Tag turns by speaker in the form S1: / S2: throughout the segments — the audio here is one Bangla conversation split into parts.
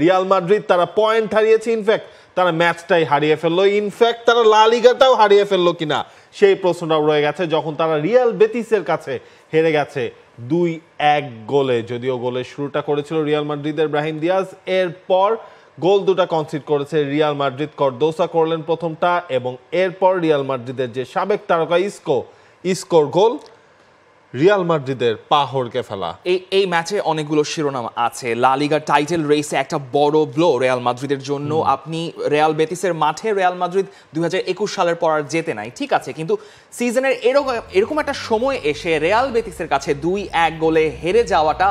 S1: রিয়াল মাদ্রিদ তারা পয়েন্ট হারিয়েছে, ইনফ্যাক্ট তারা ম্যাচটাই হারিয়ে ফেললো, ইনফ্যাক্ট তারা লা লিগাটাও হারিয়ে ফেললো কিনা সেই প্রশ্নটাও রয়ে গেছে যখন তারা রিয়াল বেতিসের কাছে হেরে গেছে 2-1 গোলে। যদিও গোলের শুরুটা করেছিল রিয়াল মাদ্রিদের ব্রাহিম দিয়াজ, এরপর গোল দুটা কনসিড করেছে রিয়াল মাদ্রিদ। কর্দোসা করলেন প্রথমটা এবং এরপর রিয়াল মাদ্রিদের যে সাবেক তারকা ইস্কোর গোল রিয়াল মাদ্রিদের পা হড়কে ফেলা।
S2: এই ম্যাচে অনেকগুলো শিরোনাম আছে। লা লিগার টাইটেল রেসে একটা বড় ব্লো রিয়াল মাদ্রিদের জন্য। আপনি রিয়াল বেতিসের মাঠে রিয়াল মাদ্রিদ 2021 সালের পর আর জেতে নাই, ঠিক আছে, কিন্তু সিজনের এরকম একটা সময় এসে রিয়াল বেতিসের কাছে 2-1 গোলে হেরে যাওয়াটা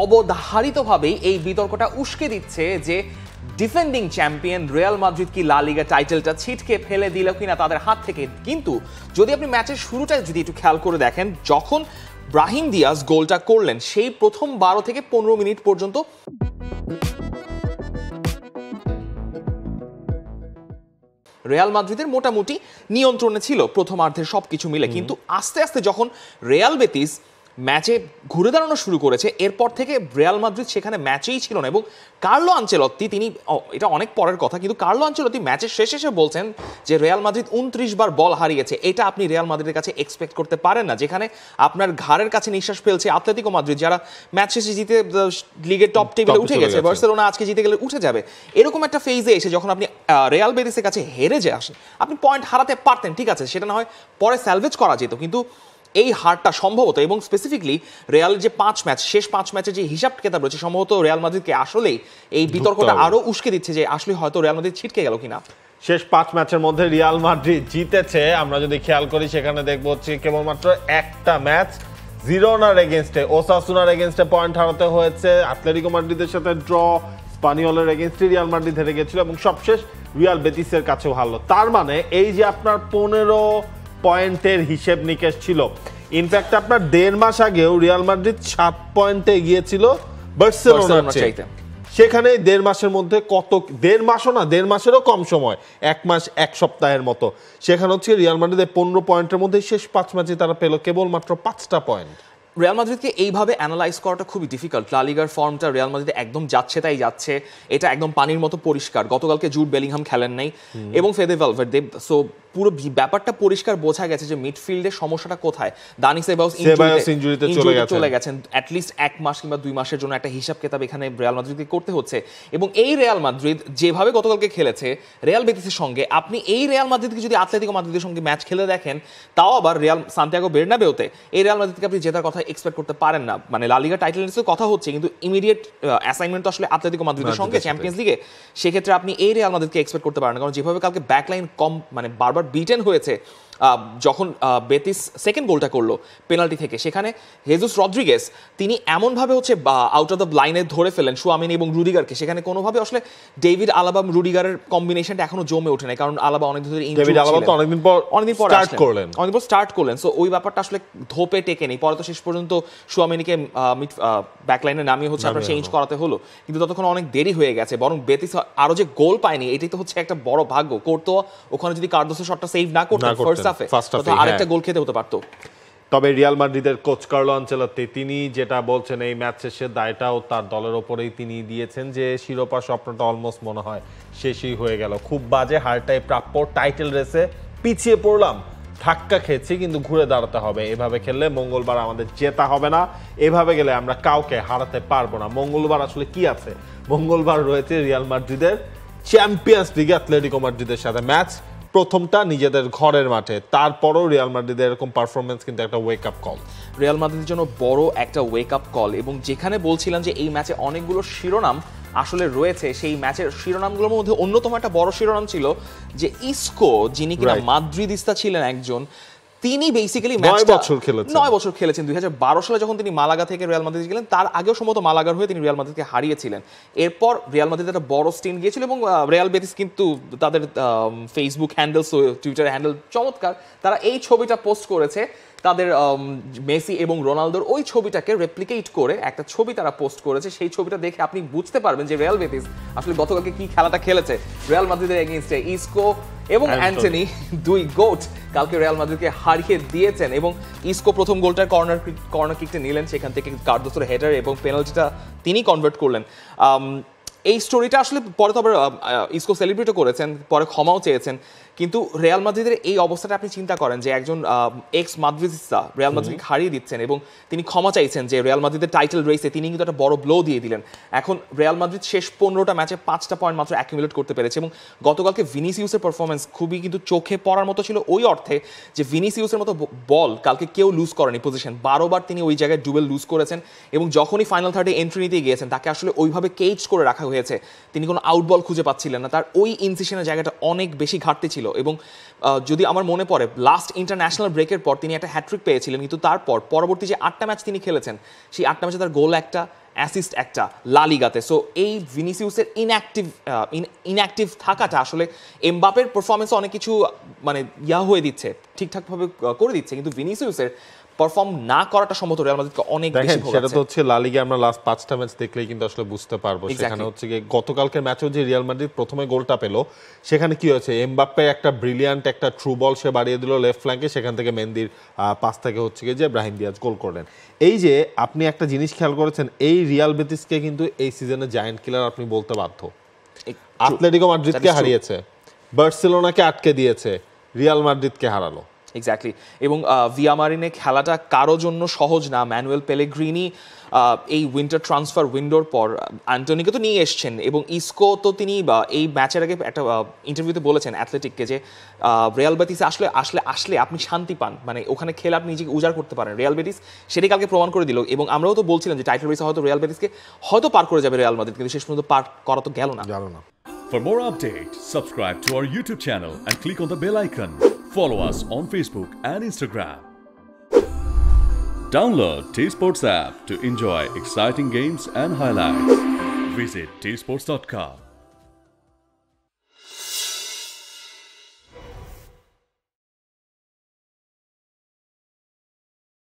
S2: অবধারিতভাবেই এই বিতর্কটা উস্কে দিচ্ছে যে ডিফেন্ডিং চ্যাম্পিয়ন রিয়াল মাদ্রিদ কি লা লিগা টাইটেলটা ছিটকে ফেলে দিল কিনা তাদের হাত থেকে। কিন্তু যদি আপনি ম্যাচের শুরুটা যদি একটু খেয়াল করে দেখেন, যখন ব্রাহিম দিয়াজ গোলটা করলেন সেই প্রথম 12 থেকে 15 মিনিট পর্যন্ত রিয়াল মাদ্রিদের মোটামুটি নিয়ন্ত্রণে ছিল প্রথমার্ধের সবকিছু মিলে। কিন্তু আস্তে আস্তে যখন রিয়াল বেতিস ম্যাচে ঘুরে দাঁড়ানো শুরু করেছে, এরপর থেকে রিয়াল মাদ্রিদ সেখানে ম্যাচেই ছিল না। এবং কার্লো আনচেলত্তি, তিনি এটা অনেক পরের কথা, কিন্তু কার্লো আনচেলত্তি ম্যাচের শেষে এসে বলছেন যে রিয়াল মাদ্রিদ 29 বার বল হারিয়েছে। এটা আপনি রিয়াল মাদ্রিদের কাছে এক্সপেক্ট করতে পারেন না, যেখানে আপনার ঘাড়ের কাছে নিঃশ্বাস ফেলছে আতলেতিকো মাদ্রিদ, যারা ম্যাচ শেষে জিতে লিগের টপ টেবিলে উঠে গেছে। বার্সেলোনা আজকে জিতে গেলে উঠে যাবে। এরকম একটা ফেজে এসে যখন আপনি রিয়াল বেতিসের কাছে হেরে যে আসেন, আপনি পয়েন্ট হারাতে পারতেন, ঠিক আছে, সেটা না হয় পরে স্যালভেজ করা যেত, কিন্তু এই হারটা সম্ভবত এবং স্পেসিফিকলি রিয়ালের যে শেষ 5 ম্যাচের যে হিসাব কেতাব রয়েছে, সম্ভবত রিয়াল মাদ্রিদকে আসলেই এই বিতর্কটা আরো উস্কে দিচ্ছে যে আসলে হয়তো রিয়াল মাদ্রিদ ছিটকে গেল কিনা।
S1: শেষ 5 ম্যাচের মধ্যে রিয়াল মাদ্রিদ জিতেছে, আমরা যদি খেয়াল করি সেখানে দেখবো হচ্ছে কেবলমাত্র একটা ম্যাচ জিরোনার এগেইনস্টে, ওসাসুনার এগেইনস্টে পয়েন্ট হারাতে হয়েছে, আতলেতিকো মাদ্রিদের সাথে ড্র, স্পানিওলের এগেইনস্টে রিয়াল মাদ্রিদ হেরে গেছিল এবং সবশেষ রিয়াল বেতিসের কাছেও হারলো। তার মানে এই যে আপনার 15 পয়েন্টের হিসেব নিকেশ ছিল, ইনফ্যাক্ট আপনার 1.5 মাস আগেও রিয়াল মাদ্রিদ 7 পয়েন্টে এগিয়েছিল বার্সেলোনার চাইতে। সেখানে 1.5 মাসের মধ্যে কত, 1.5 মাসও না, 1.5 মাসেরও কম সময়, 1 মাস 1 সপ্তাহের মতো, সেখানে হচ্ছে রিয়াল মাদ্রিদের 15 পয়েন্টের মধ্যে শেষ 5 ম্যাচে তারা পেল কেবলমাত্র 5টা পয়েন্ট।
S2: রিয়াল মাদ্রিদকে এইভাবে অ্যানালাইজ করাটা খুবই ডিফিকাল্ট। লা লিগার ফর্মটা রিয়াল মাদ্রিদ একদম যাচ্ছে তাই যাচ্ছে, এটা একদম পানির মতো পরিষ্কার। গতকালকে জুড বেলিংহাম খেলেন নাই এবং ফেদে ভালভার্দে, সো পুরো ব্যাপারটা পরিষ্কার বোঝা গেছে যে মিডফিল্ডের সমস্যাটা কোথায়। দানি সেবাউস ইনজুরিতে চলে গেছেন, অ্যাটলিস্ট 1 মাস কিংবা 2 মাসের জন্য একটা হিসাব কেতাব এখানে রিয়াল মাদ্রিদকে করতে হচ্ছে। এবং এই রিয়াল মাদ্রিদ যেভাবে গতকালকে খেলেছে রিয়াল বেতিসের সঙ্গে, আপনি এই রিয়াল মাদ্রিদকে যদি আতলেতিকো মাদ্রিদের সঙ্গে ম্যাচ খেলে দেখেন, তাও আবার রিয়াল সান্তিয়াগো বের্নাবেউতে, এই রিয়াল মাদ্রিদকে আপনি জেতার কথা এক্সপেক্ট করতে পারেন না। মানে লা লিগা টাইটেল রেসের কথা হচ্ছে, কিন্তু ইমিডিয়েট অ্যাসাইনমেন্ট তো আসলে আতলেতিকো মাদ্রিদের সঙ্গে চ্যাম্পিয়ন্স লিগে, সেক্ষেত্রে আপনি এই রিয়াল মাদ্রিদকে এক্সপেক্ট করতে পারেন না। কারণ যেভাবে কালকে ব্যাকলাইন মানে বারবার বিটেন হয়েছে, যখন বেতিস সেকেন্ড গোলটা করলো পেনাল্টি থেকে, সেখানে হেজুস রদ্রিগেস তিনি এমনভাবে হচ্ছে আউট অফ দ্য লাইনে ধরে ফেলেন সুয়ামিনি এবং রুডিগারকে, সেখানে কোনোভাবে আসলে ডেভিড আলাবা রুডিগারের কম্বিনেশনটা এখনো জমে ওঠে নাই, কারণ আলাবা অনেকদিন ধরে অনেকদিন পর স্টার্ট করলেন। সো ওই ব্যাপারটা আসলে ধোপে টেকে নেই। পরে তো শেষ পর্যন্ত সুয়ামিনিকে ব্যাকলাইনে নামিয়ে হচ্ছে আপনার চেঞ্জ করাতে হলো, কিন্তু ততক্ষণ অনেক দেরি হয়ে গেছে। বরং বেতিস আরো যে গোল পায়নি, এটাই তো হচ্ছে একটা বড় ভাগ্য। করতো ওখানে যদি কার্দোসের শটটা সেভ না করতেন ফার্স্ট হাফে, আরেকটা গোল খেতে হতে পারতো।
S1: তবে রিয়াল মাদ্রিদের কোচ কার্লো আনচেলত্তি তিনি যেটা বলছেন, এই ম্যাচ শেষে দায়টাও তার দলের ওপরেই তিনি দিয়েছেন যে শিরোপা স্বপ্নটা অলমোস্ট মনে হয় শেষই হয়ে গেল। খুব বাজে হারটাই প্রাপ্য, টাইটেল রেসে পিছিয়ে পড়লাম, ধাক্কা খেয়েছি, কিন্তু ঘুরে দাঁড়াতে হবে। এভাবে খেললে মঙ্গলবার আমাদের জেতা হবে না, এভাবে গেলে আমরা কাউকে হারাতে পারবো না। মঙ্গলবার আসলে কি আছে? মঙ্গলবার রয়েছে রিয়াল মাদ্রিদের চ্যাম্পিয়ন্স লিগে আতলেতিকো মাদ্রিদের সাথে ম্যাচ, প্রথমটা নিজেদের ঘরের মাঠে। তারপরও রিয়াল মাদ্রিদের এরকম পারফরমেন্স কিন্তু একটা ওয়েক আপ কল,
S2: রিয়াল মাদ্রিদের জন্য বড় একটা ওয়েক আপ কল। এবং যেখানে বলছিলাম যে এই ম্যাচে অনেকগুলো শিরোনাম আসলে রয়েছে, সেই ম্যাচের শিরোনামগুলোর মধ্যে অন্যতম একটা বড় শিরোনাম ছিল যে ইস্কো, যিনি কিনা মাদ্রিদিস্তা ছিলেন একজন, তিনি বেসিক্যালি 9 বছর খেলেছেন। 2012 সালে যখন তিনি মালাগা থেকে রিয়াল মাদ্রিদ গেলেন, তার আগেও সম্ভবত মালাগার হয়ে তিনি রিয়াল মাদ্রিদকে হারিয়েছিলেন। এরপর রিয়াল মাদ্রিদ একটা বড় স্টেন্ট গিয়েছিল এবং রিয়াল বেতিস কিন্তু তাদের ফেসবুক হ্যান্ডেলস, টুইটার হ্যান্ডেল চমৎকার, তারা এই ছবিটা পোস্ট করেছে। তাদের মেসি এবং রোনালদোর ওই ছবিটাকে রেপ্লিকেট করে একটা ছবি তারা পোস্ট করেছে। সেই ছবিটা দেখে আপনি বুঝতে পারবেন যে রিয়াল বেতিস আসলে গতকালকে কি খেলাটা খেলেছে। রিয়াল মাদ্রিদের এগেইনস্টে ইস্কো এবং অ্যান্টনি, 2 গোট কালকে রিয়াল মাদ্রিদকে হারিয়ে দিয়েছেন। এবং ইস্কো প্রথম গোলটার কর্নার কিকটা নিলেন, সেখান থেকে কার্দোসের হেডার এবং পেনাল্টিটা তিনি কনভার্ট করলেন। এই স্টোরিটা আসলে পরে তো আবার ইসকো সেলিব্রেটও করেছেন, পরে ক্ষমাও চেয়েছেন, কিন্তু রিয়াল মাদ্রিদের এই অবস্থাটা আপনি চিন্তা করেন যে একজন এক্স মাদ্রিদিস্তা রিয়াল মাদ্রিদকে হারিয়ে দিচ্ছেন এবং তিনি ক্ষমা চাইছেন যে রিয়াল মাদ্রিদের টাইটেল রেসে তিনি কিন্তু একটা বড় ব্লো দিয়ে দিলেন। এখন রিয়াল মাদ্রিদ শেষ 15টা ম্যাচে 5টা পয়েন্ট মাত্র অ্যাকুমুলেট করতে পেরেছে এবং গতকালকে ভিনিসিউসের পারফরমেন্স খুবই কিন্তু চোখে পড়ার মতো ছিল, ওই অর্থে যে ভিনিসিউসের মতো বল কালকে কেউ লুজ করেনি পজিশন, 12 বার তিনি ওই জায়গায় ডুবেল লুজ করেছেন এবং যখনই ফাইনাল থার্ডে এন্ট্রি নিতে গিয়েছেন তাকে আসলে ওইভাবে কেজ করে রাখা হয়েছে, তিনি কোনো আউট বল খুঁজে পাচ্ছিলেন না, তার ওই ইনসিশনের জায়গাটা অনেক বেশি ঘাটতি ছিল। এবং যদি আমার মনে পড়ে লাস্ট ইন্টারন্যাশনাল ব্রেকের পর তিনি একটা হ্যাট্রিক পেয়েছিলেন, কিন্তু তারপর পরবর্তী যে 8টা ম্যাচ তিনি খেলেছেন সেই 8টা ম্যাচে তার গোল একটা, অ্যাসিস্ট একটা লা লিগাতে। সো এই ভিনিসিউসের ইনঅ্যাক্টিভ থাকাটা আসলে এমবাপের পারফরমেন্সে অনেক কিছু মানে হয়ে দিচ্ছে, ঠিকঠাকভাবে করে দিচ্ছে, কিন্তু ভিনিসিউসের পারফর্ম না করাটা সম্ভবত রিয়াল মাদ্রিদকে অনেক বেশি ভোগাচ্ছে।
S1: সেটা তো হচ্ছে লা লিগে আমরা লাস্ট 5টা ম্যাচ দেখলেই কিন্তু আসলে বুঝতে পারবো। সেখানে হচ্ছে কি গতকালকের ম্যাচেও যে রিয়াল মাদ্রিদ প্রথমে গোলটা পেলো সেখানে কি হয়েছে, এমবাপ্পে একটা ব্রিলিয়ান্ট একটা থ্রু বল সে বাড়িয়ে দিল লেফট ফ্ল্যাঙ্কে, সেখান থেকে মেন্দির পাস থেকে হচ্ছে কি যে ব্রাহিম দিয়াজ গোল করলেন। এই যে আপনি একটা জিনিস খেয়াল করেছেন, এই রিয়াল বেটিসকে কিন্তু এই সিজনে জায়ান্ট কিলার আপনি বলতে বাধ্য। আতলেটিকো মাদ্রিদকে হারিয়েছে, বার্সেলোনাকে আটকে দিয়েছে, রিয়াল মাদ্রিদকে হারালো।
S2: এক্স্যাক্টলি। এবং ভিয়ামারিনে খেলাটা কারো জন্য সহজ না। ম্যানুয়েল পেলেগ্রিনি এই উইন্টার ট্রান্সফার উইন্ডোর পর অ্যান্টনিকে তো নিয়ে এসছেন এবং ইসকো তো তিনি এই ম্যাচের আগে একটা ইন্টারভিউতে বলেছেন অ্যাথলেটিককে যে রিয়াল বেটিসে আসলে আপনি শান্তি পান, মানে ওখানে খেলে আপনি নিজেকে উজাড় করতে পারেন। রিয়াল বেটিস সেটাই কালকে প্রমাণ করে দিল এবং আমরাও তো বলছিলাম যে টাইটেল রেসে হয়তো রিয়াল বেটিসকে হয়তো পার করে যাবে রিয়াল মাদ্রিদ, কিন্তু শেষ পর্যন্ত পার করা তো গেল না।
S3: For more updates, subscribe to our YouTube channel and click on the bell icon. Follow us on Facebook and Instagram. Download T-Sports app to enjoy exciting games and highlights. Visit tsports.com.